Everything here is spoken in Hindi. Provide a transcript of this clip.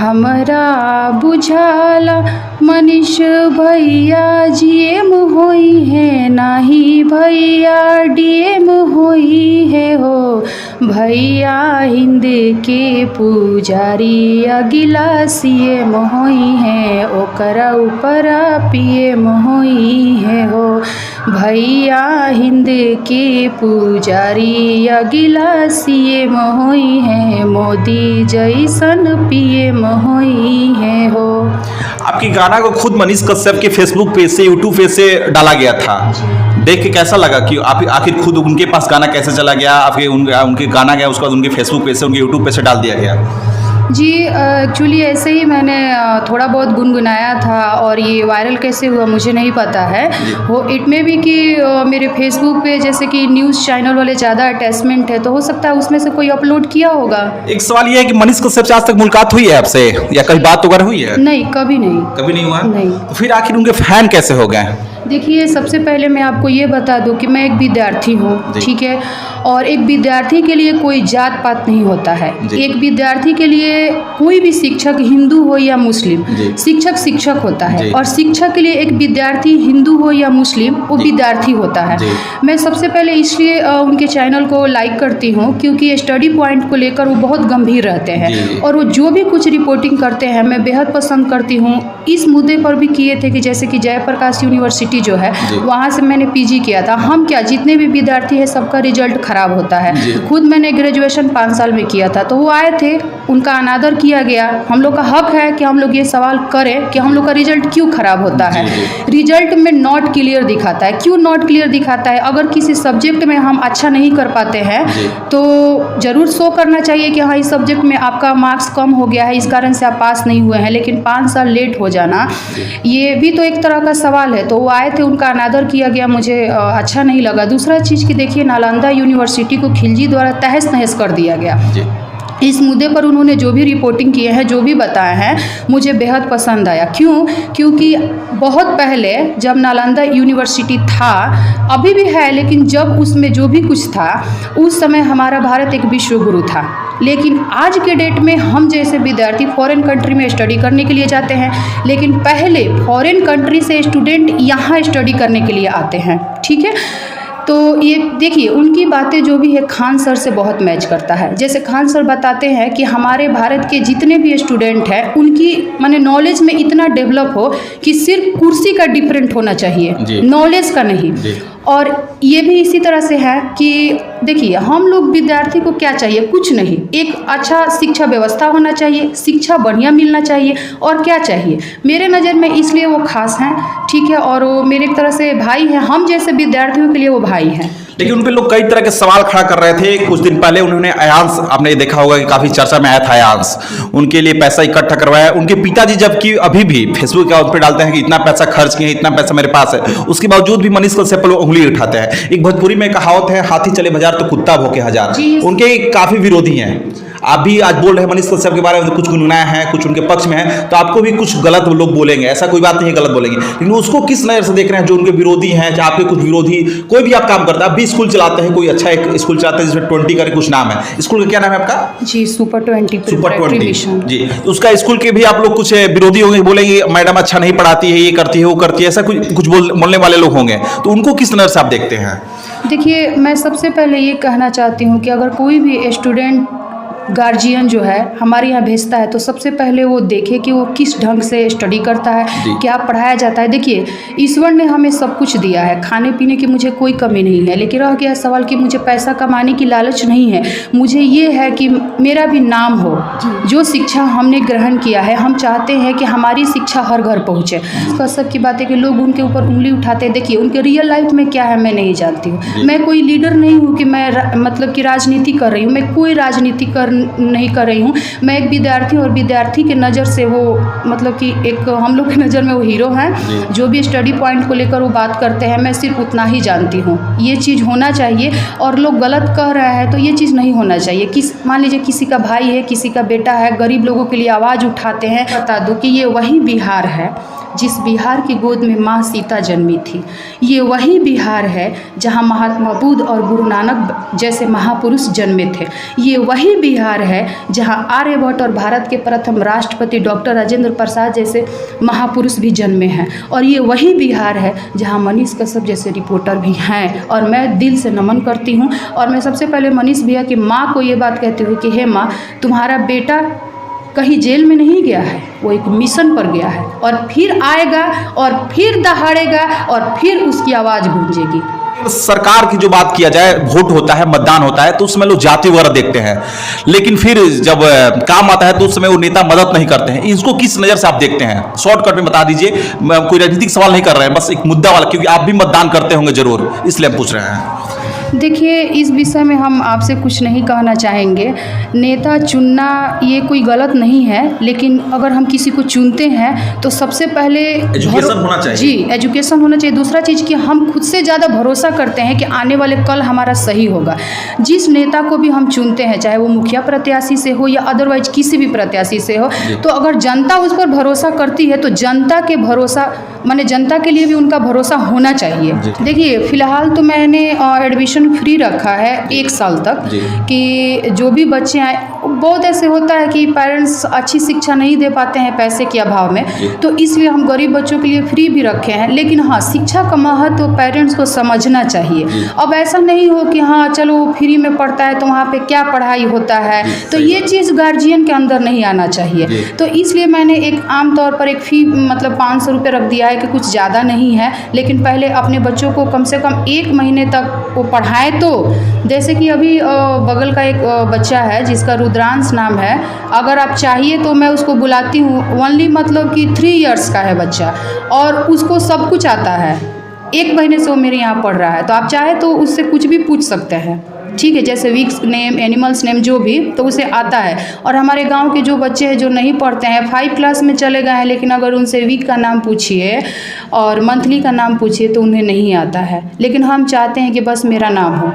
हमरा बुझाला मनीष भैया जीएम होई है, नाही भैया डीएम होई है हो। भैया हिंद के पुजारी अगिला सीएम होई है, ओकरा ऊपर पीएम होई है हो। भैया हिंद के पुजारी अगिला सीएम होई है, मोदी जैसन पीएम होई है हो। आपकी गाना को खुद मनीष कश्यप के फेसबुक पेज से, यूट्यूब पेज से डाला गया था, देख के कैसा लगा कि आप आखिर खुद उनके पास गाना कैसे चला गया? आपके उनके गाना गया, उसके बाद उनके फेसबुक पेज से, उनके यूट्यूब पेज से डाल दिया गया? जी एक्चुअली ऐसे ही मैंने थोड़ा बहुत गुनगुनाया था और ये वायरल कैसे हुआ मुझे नहीं पता है। वो इट में भी कि मेरे फेसबुक पे जैसे कि न्यूज़ चैनल वाले ज़्यादा अटैचमेंट है, तो हो सकता है उसमें से कोई अपलोड किया होगा। एक सवाल ये है कि मनीष कश्यप से आज तक मुलाकात हुई है आपसे, या कहीं बात वगैरह हुई है? नहीं, कभी नहीं। कभी नहीं हुआ? नहीं। तो फिर आखिर उनके फैन कैसे हो गए? देखिए, सबसे पहले मैं आपको ये बता दूं कि मैं एक विद्यार्थी हूँ, ठीक है, और एक विद्यार्थी के लिए कोई जात पात नहीं होता है। एक विद्यार्थी के लिए कोई भी शिक्षक, हिंदू हो या मुस्लिम, शिक्षक शिक्षक होता है, और शिक्षक के लिए एक विद्यार्थी हिंदू हो या मुस्लिम, वो विद्यार्थी होता है। मैं सबसे पहले इसलिए उनके चैनल को लाइक करती हूँ क्योंकि स्टडी पॉइंट को लेकर वो बहुत गंभीर रहते हैं, और वो जो भी कुछ रिपोर्टिंग करते हैं मैं बेहद पसंद करती हूँ। इस मुद्दे पर भी किए थे कि जैसे कि जयप्रकाश यूनिवर्सिटी जो है वहाँ से मैंने पीजी किया था। हम क्या, जितने भी विद्यार्थी है सबका रिजल्ट खराब होता है। खुद मैंने ग्रेजुएशन 5 साल में किया था, तो वो आए थे, उनका अनादर किया गया। हम लोग का हक है कि हम लोग ये सवाल करें कि हम लोग का रिजल्ट क्यों खराब होता है। रिजल्ट में नॉट क्लियर दिखाता है। क्यों नॉट क्लियर दिखाता है? अगर किसी सब्जेक्ट में हम अच्छा नहीं कर पाते हैं तो ज़रूर शो करना चाहिए कि हाँ, इस सब्जेक्ट में आपका मार्क्स कम हो गया है, इस कारण से आप पास नहीं हुए हैं। लेकिन 5 साल लेट हो जाना ये भी तो एक तरह का सवाल है। तो वो आए थे, उनका अनादर किया गया, मुझे अच्छा नहीं लगा। दूसरा चीज़ कि देखिए, नालंदा यूनिवर्सिटी को खिलजी द्वारा तहस नहस कर दिया गया। इस मुद्दे पर उन्होंने जो भी रिपोर्टिंग किए हैं, जो भी बताए हैं, मुझे बेहद पसंद आया। क्यों? क्योंकि बहुत पहले जब नालंदा यूनिवर्सिटी था, अभी भी है, लेकिन जब उसमें जो भी कुछ था उस समय हमारा भारत एक विश्व गुरु था। लेकिन आज के डेट में हम जैसे विद्यार्थी फॉरेन कंट्री में स्टडी करने के लिए जाते हैं, लेकिन पहले फॉरेन कंट्री से स्टूडेंट यहाँ स्टडी करने के लिए आते हैं, ठीक है। तो ये देखिए, उनकी बातें जो भी है खान सर से बहुत मैच करता है। जैसे खान सर बताते हैं कि हमारे भारत के जितने भी स्टूडेंट हैं उनकी माने नॉलेज में इतना डेवलप हो कि सिर्फ कुर्सी का डिफरेंट होना चाहिए, नॉलेज का नहीं। और ये भी इसी तरह से है कि देखिए, हम लोग विद्यार्थी को क्या चाहिए? कुछ नहीं, एक अच्छा शिक्षा व्यवस्था होना चाहिए, शिक्षा बढ़िया मिलना चाहिए, और क्या चाहिए? मेरे नज़र में इसलिए वो खास हैं, ठीक है, और वो मेरे एक तरह से भाई हैं। हम जैसे विद्यार्थियों के लिए वो भाई हैं। लेकिन उन पे लोग कई तरह के सवाल खड़ा कर रहे थे। कुछ दिन पहले उन्होंने अयांश, आपने देखा होगा कि काफी चर्चा में आया था अयांश, उनके लिए पैसा इकट्ठा करवाया। उनके पिताजी जबकि अभी भी फेसबुक के उस पर डालते हैं कि इतना पैसा खर्च किए, इतना पैसा मेरे पास है, उसके बावजूद भी मनीष कश्यप पर उंगली उठाते हैं। एक भोजपुरी में कहावत है, हाथी चले बाजार तो कुत्ता भौंके हजार। उनके काफी विरोधी हैं। आप भी आज बोल रहे हैं मनीष कश्यप के बारे में, कुछ गुनगुनाया है, कुछ उनके पक्ष में है, तो आपको भी कुछ गलत लोग बोलेंगे, ऐसा कोई बात नहीं है, गलत बोलेंगे। लेकिन उसको किस नजर से देख रहे हैं जो उनके विरोधी हैं? चाहे आपके कुछ विरोधी, कोई भी आप काम करता है, आप भी स्कूल चलाते हैं, कोई अच्छा एक स्कूल चलाते हैं जिसमें 20 का कुछ नाम है, स्कूल का क्या नाम है आपका? जी, सुपर 20 जी। उसका स्कूल के भी आप लोग कुछ विरोधी होंगे, बोलेंगे मैडम अच्छा नहीं पढ़ाती है, ये करती है, वो करती है, ऐसा कुछ बोलने वाले लोग होंगे, तो उनको किस नजर से आप देखते हैं? देखिए, मैं सबसे पहले ये कहना चाहती हूँ कि अगर कोई भी स्टूडेंट गार्जियन जो है हमारे यहाँ भेजता है तो सबसे पहले वो देखे कि वो किस ढंग से स्टडी करता है, क्या पढ़ाया जाता है। देखिए, ईश्वर ने हमें सब कुछ दिया है, खाने पीने की मुझे कोई कमी नहीं है, लेकिन रह गया सवाल कि मुझे पैसा कमाने की लालच नहीं है। मुझे ये है कि मेरा भी नाम हो। जो शिक्षा हमने ग्रहण किया है, हम चाहते हैं कि हमारी शिक्षा हर घर पहुँचे। कश्यप की बातें कि लोग उनके ऊपर उंगली उठाते हैं, देखिए उनके रियल लाइफ में क्या है मैं नहीं जानती हूँ। मैं कोई लीडर नहीं हूँ कि मैं मतलब कि राजनीति कर रही हूँ, मैं कोई राजनीति नहीं कर रही हूँ। मैं एक विद्यार्थी और विद्यार्थी के नज़र से वो मतलब कि एक हम लोग की नज़र में वो हीरो हैं। जो भी स्टडी पॉइंट को लेकर वो बात करते हैं, मैं सिर्फ उतना ही जानती हूँ। ये चीज़ होना चाहिए, और लोग गलत कह रहे हैं तो ये चीज़ नहीं होना चाहिए। मान लीजिए किसी का भाई है, किसी का बेटा है, गरीब लोगों के लिए आवाज़ उठाते हैं। बता दूँ कि ये वही बिहार है जिस बिहार की गोद में माँ सीता जन्मी थी। ये वही बिहार है जहाँ महात्मा बुद्ध और गुरु नानक जैसे महापुरुष जन्मे थे। ये वही बिहार बिहार है जहाँ आर्यभट्ट और भारत के प्रथम राष्ट्रपति डॉक्टर राजेंद्र प्रसाद जैसे महापुरुष भी जन्मे हैं। और ये वही बिहार है जहाँ मनीष कश्यप जैसे रिपोर्टर भी हैं। और मैं दिल से नमन करती हूँ। और मैं सबसे पहले मनीष भैया की माँ को ये बात कहती हूँ कि हे माँ, तुम्हारा बेटा कहीं जेल में नहीं गया है, वो एक मिशन पर गया है और फिर आएगा और फिर दहाड़ेगा और फिर उसकी आवाज़ गूंजेगी। सरकार की जो बात किया जाए, वोट होता है, मतदान होता है, तो उसमें लोग जाति वगैरह देखते हैं, लेकिन फिर जब काम आता है तो उस समय वो नेता मदद नहीं करते हैं। इसको किस नज़र से आप देखते हैं? शॉर्टकट में बता दीजिए, कोई राजनीतिक सवाल नहीं कर रहे हैं, बस एक मुद्दा वाला, क्योंकि आप भी मतदान करते होंगे जरूर, इसलिए हम पूछ रहे हैं। देखिए, इस विषय में हम आपसे कुछ नहीं कहना चाहेंगे। नेता चुनना ये कोई गलत नहीं है, लेकिन अगर हम किसी को चुनते हैं तो सबसे पहले एजुकेशन होना चाहिए। जी, एजुकेशन होना चाहिए। दूसरा चीज़ कि हम खुद से ज़्यादा भरोसा करते हैं कि आने वाले कल हमारा सही होगा। जिस नेता को भी हम चुनते हैं, चाहे वो मुखिया प्रत्याशी से हो या अदरवाइज किसी भी प्रत्याशी से हो, तो अगर जनता उस पर भरोसा करती है तो जनता के भरोसा माने जनता के लिए भी उनका भरोसा होना चाहिए। देखिए, फ़िलहाल तो मैंने एडमिशन फ्री रखा है 1 साल तक, कि जो भी बच्चे आए, बहुत ऐसे होता है कि पेरेंट्स अच्छी शिक्षा नहीं दे पाते हैं पैसे के अभाव में, तो इसलिए हम गरीब बच्चों के लिए फ्री भी रखे हैं। लेकिन हाँ, शिक्षा का महत्व पेरेंट्स को समझना चाहिए। अब ऐसा नहीं हो कि हाँ चलो फ्री में पढ़ता है तो वहाँ पे क्या पढ़ाई होता है, तो ये चीज़ गार्जियन के अंदर नहीं आना चाहिए। तो इसलिए मैंने एक आम तौर पर एक फ़ी मतलब 500 रुपये रख दिया है कि कुछ ज़्यादा नहीं है, लेकिन पहले अपने बच्चों को कम से कम 1 महीने तक वो पढ़ाएं। तो जैसे कि अभी बगल का एक बच्चा है जिसका रुद्रांश नाम है, अगर आप चाहिए तो मैं उसको बुलाती हूँ। ओनली मतलब कि 3 इयर्स का है बच्चा और उसको सब कुछ आता है। 1 महीने से वो मेरे यहाँ पढ़ रहा है, तो आप चाहे तो उससे कुछ भी पूछ सकते हैं, ठीक है, जैसे वीक्स नेम, एनिमल्स नेम, जो भी, तो उसे आता है। और हमारे गांव के जो बच्चे हैं जो नहीं पढ़ते हैं, 5 क्लास में चले गए हैं, लेकिन अगर उनसे वीक का नाम पूछिए और मंथली का नाम पूछिए तो उन्हें नहीं आता है। लेकिन हम चाहते हैं कि बस मेरा नाम हो।